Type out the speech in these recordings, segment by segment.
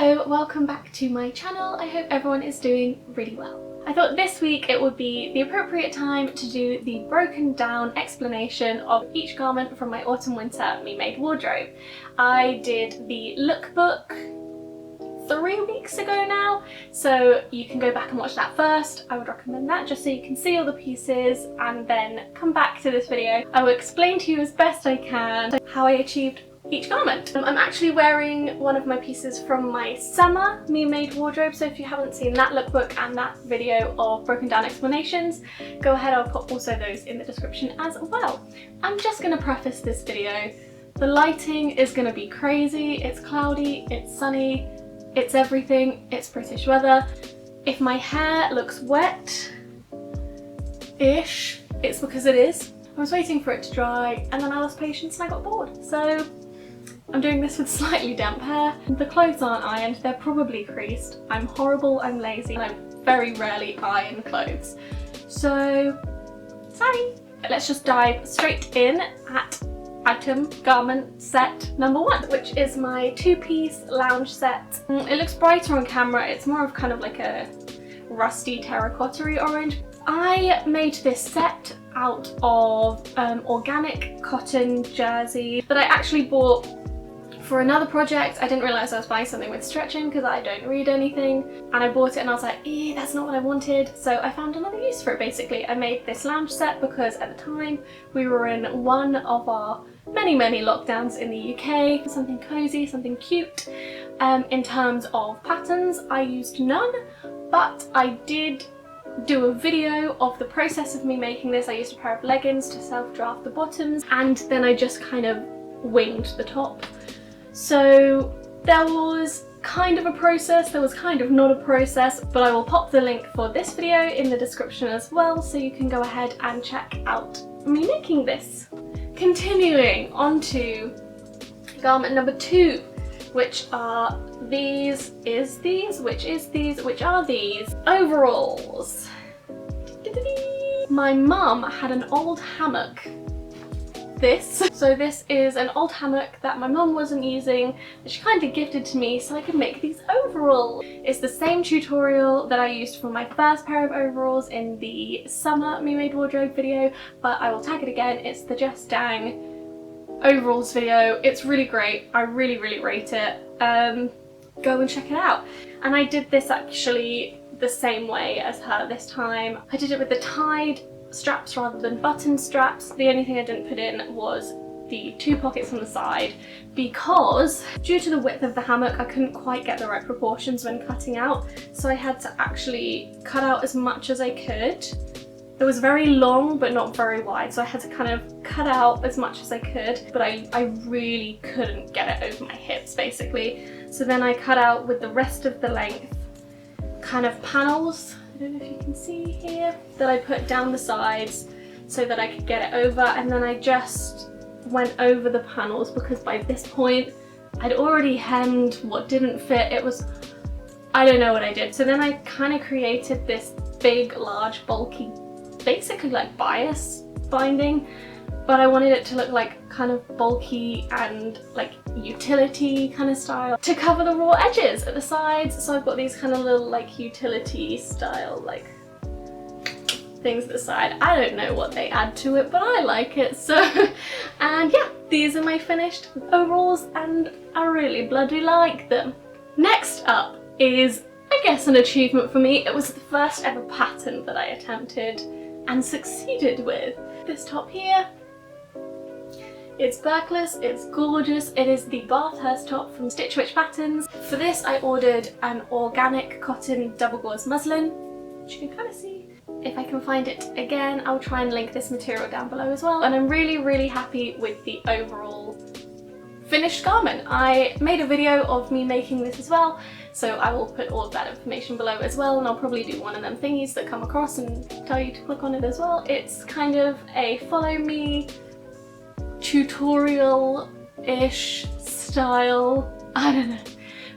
Hello, welcome back to my channel. I hope everyone is doing really well. I thought this week it would be the appropriate time to do the broken down explanation of each garment from my autumn winter Me Made wardrobe. I did the lookbook 3 weeks ago now, so you can go back and watch that first. I would recommend that just so you can see all the pieces and then come back to this video. I will explain to you as best I can how I achieved each garment. I'm actually wearing one of my pieces from my summer Me Made wardrobe, so if you haven't seen that lookbook and that video of broken down explanations, go ahead, I'll put also those in the description as well. I'm just going to preface this video. The lighting is going to be crazy, it's cloudy, it's sunny, it's everything, it's British weather. If my hair looks wet-ish, it's because it is. I was waiting for it to dry and then I lost patience and I got bored. So I'm doing this with slightly damp hair. The clothes aren't ironed, they're probably creased. I'm horrible, I'm lazy, and I very rarely iron clothes. So, sorry. Let's just dive straight in at item garment set number 1, which is my 2-piece lounge set. It looks brighter on camera, it's more of kind of like a rusty terracotta-y orange. I made this set out of organic cotton jersey that I actually bought for another project. I didn't realise I was buying something with stretching because I don't read anything, and I bought it and I was like, that's not what I wanted, so I found another use for it basically. I made this lounge set because at the time we were in one of our many lockdowns in the UK. Something cosy, something cute. In terms of patterns, I used none, but I did do a video of the process of me making this. I used a pair of leggings to self-draft the bottoms, and then I just kind of winged the top. So there was kind of a process, there was kind of not a process, but I will pop the link for this video in the description as well, so you can go ahead and check out me making this. Continuing on to garment number 2, which are these overalls. My mum had an old hammock. So this is an old hammock that my mum wasn't using, that she kind of gifted to me so I could make these overalls. It's the same tutorial that I used for my first pair of overalls in the summer Me Made wardrobe video, but I will tag it again. It's the Just Dang overalls video. It's really great. I really rate it. Go and check it out. And I did this actually the same way as her this time. I did it with the tied straps rather than button straps. The only thing I didn't put in was the 2 pockets on the side because due to the width of the hammock I couldn't quite get the right proportions when cutting out, so I had to actually cut out as much as I could. It was very long but not very wide, so I had to kind of cut out as much as I could, but I really couldn't get it over my hips basically. So then I cut out with the rest of the length kind of panels, I don't know if you can see here, that I put down the sides so that I could get it over, and then I just went over the panels because by this point I'd already hemmed what didn't fit. It was, I don't know what I did. So then I kind of created this big, large, bulky, basically like bias binding, but I wanted it to look like kind of bulky and like utility kind of style to cover the raw edges at the sides. So I've got these kind of little like utility style like things at the side. I don't know what they add to it, but I like it. So, and yeah, these are my finished overalls and I really bloody like them. Next up is, I guess, an achievement for me. It was the first ever pattern that I attempted and succeeded with. This top here, it's backless, it's gorgeous. It is the Bathurst top from Stitch Witch Patterns. For this I ordered an organic cotton double gauze muslin, which you can kind of see. If I can find it again, I'll try and link this material down below as well. And I'm really happy with the overall finished garment. I made a video of me making this as well, so I will put all of that information below as well, and I'll probably do one of them thingies that come across and tell you to click on it as well. It's kind of a follow me tutorial-ish style, I don't know.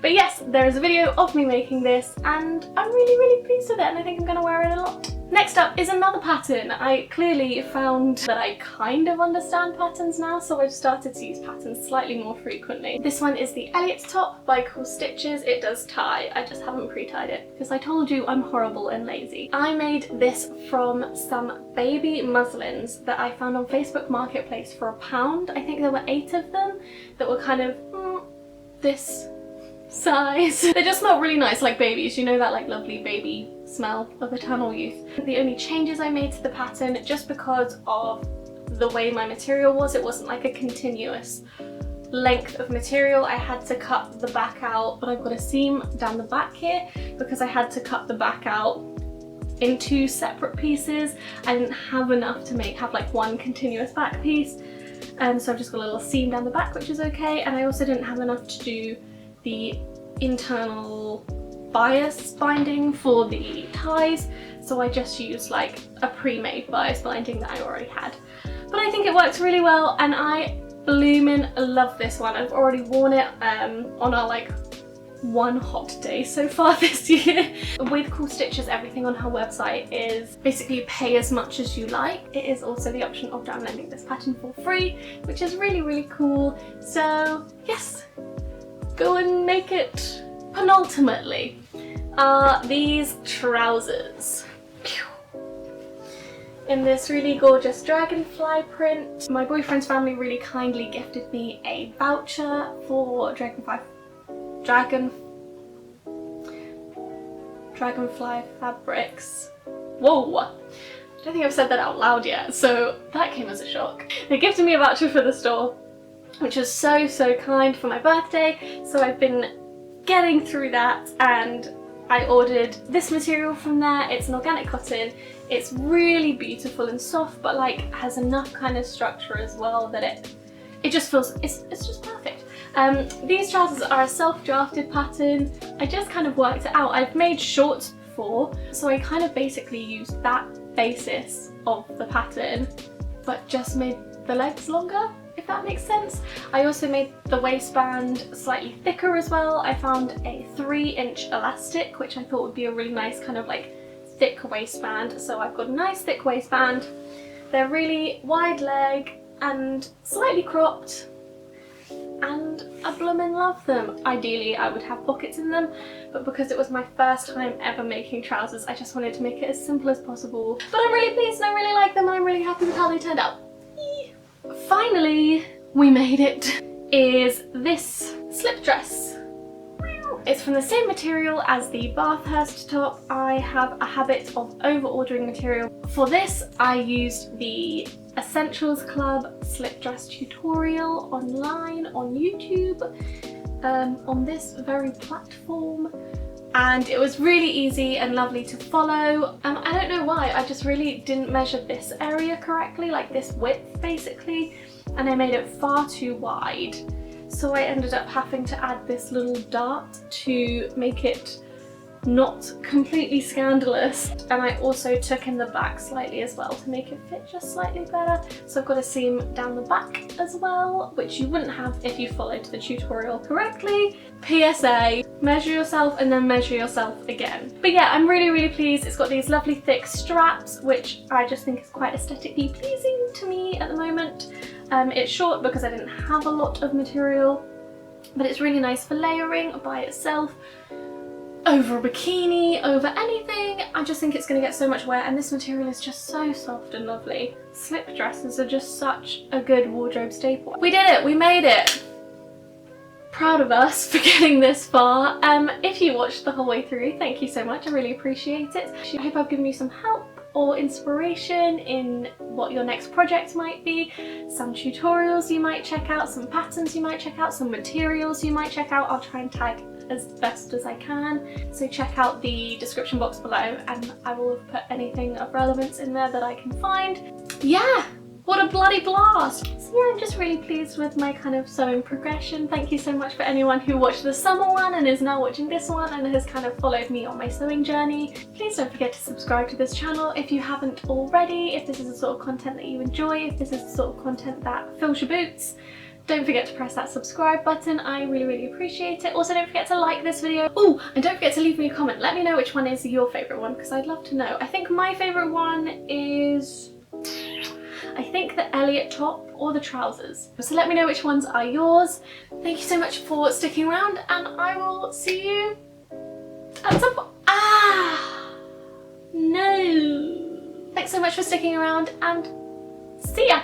But yes, there is a video of me making this and I'm really pleased with it, and I think I'm going to wear it a lot. Next up is another pattern. I clearly found that I kind of understand patterns now, so I've started to use patterns slightly more frequently. This one is the Elliott top by Cool Stitches. It does tie, I just haven't pre-tied it because I told you I'm horrible and lazy. I made this from some baby muslins that I found on Facebook Marketplace for £1. I think there were 8 of them that were kind of this size. They just smell really nice like babies, you know, that like lovely baby smell of eternal youth. The only changes I made to the pattern, just because of the way my material was, it wasn't like a continuous length of material. I had to cut the back out, but I've got a seam down the back here because I had to cut the back out in 2 separate pieces. I didn't have enough to have like one continuous back piece, so I've just got a little seam down the back, which is okay. And I also didn't have enough to do the internal bias binding for the ties, so I just used like a pre-made bias binding that I already had. But I think it works really well, and I bloomin' love this one. I've already worn it on our like one hot day so far this year. With Cool Stitches, everything on her website is basically pay as much as you like. It is also the option of downloading this pattern for free, which is really, really cool. So yes, go and make it. Penultimately are these trousers in this really gorgeous dragonfly print. My boyfriend's family really kindly gifted me a voucher for dragonfly fabrics. Whoa! I don't think I've said that out loud yet, so that came as a shock. They gifted me a voucher for the store, which was so, so kind, for my birthday, so I've been getting through that, and I ordered this material from there. It's an organic cotton. It's really beautiful and soft, but like has enough kind of structure as well that it just feels, it's just perfect. These trousers are a self-drafted pattern. I just kind of worked it out. I've made shorts before, so I kind of basically used that basis of the pattern, but just made the legs longer, if that makes sense. I also made the waistband slightly thicker as well. I found a 3-inch elastic, which I thought would be a really nice kind of like thick waistband. So I've got a nice thick waistband. They're really wide leg and slightly cropped, and I bloomin' love them. Ideally I would have pockets in them, but because it was my first time ever making trousers, I just wanted to make it as simple as possible. But I'm really pleased and I really like them, and I'm really happy with how they turned out. Finally, we made it, is this slip dress. It's from the same material as the Bathurst top. I have a habit of over-ordering material. For this, I used the Essentials Club slip dress tutorial online on YouTube, on this very platform. And it was really easy and lovely to follow. I don't know why, I just really didn't measure this area correctly, like this width basically, and I made it far too wide. So I ended up having to add this little dart to make it not completely scandalous. And I also took in the back slightly as well to make it fit just slightly better. So I've got a seam down the back as well, which you wouldn't have if you followed the tutorial correctly. PSA, measure yourself and then measure yourself again. But yeah, I'm really, really pleased. It's got these lovely thick straps, which I just think is quite aesthetically pleasing to me at the moment. It's short because I didn't have a lot of material, but it's really nice for layering by itself, over a bikini, over anything. I just think it's going to get so much wear, and this material is just so soft and lovely. Slip dresses are just such a good wardrobe staple. We did it, we made it. Proud of us for getting this far. If you watched the whole way through, thank you so much, I really appreciate it. I hope I've given you some help or inspiration in what your next project might be, some tutorials you might check out, some patterns you might check out, some materials you might check out. I'll try and tag as best as I can, so check out the description box below and I will have put anything of relevance in there that I can find. Yeah, what a bloody blast! So yeah, I'm just really pleased with my kind of sewing progression. Thank you so much for anyone who watched the summer one and is now watching this one and has kind of followed me on my sewing journey. Please don't forget to subscribe to this channel if you haven't already, if this is the sort of content that you enjoy, if this is the sort of content that fills your boots. Don't forget to press that subscribe button, I really appreciate it. Also don't forget to like this video. Oh, and don't forget to leave me a comment. Let me know which one is your favourite one, because I'd love to know. I think my favourite one is, I think the Elliott top or the trousers. So let me know which ones are yours. Thank you so much for sticking around, and I will see you at some point. No! Thanks so much for sticking around, and see ya!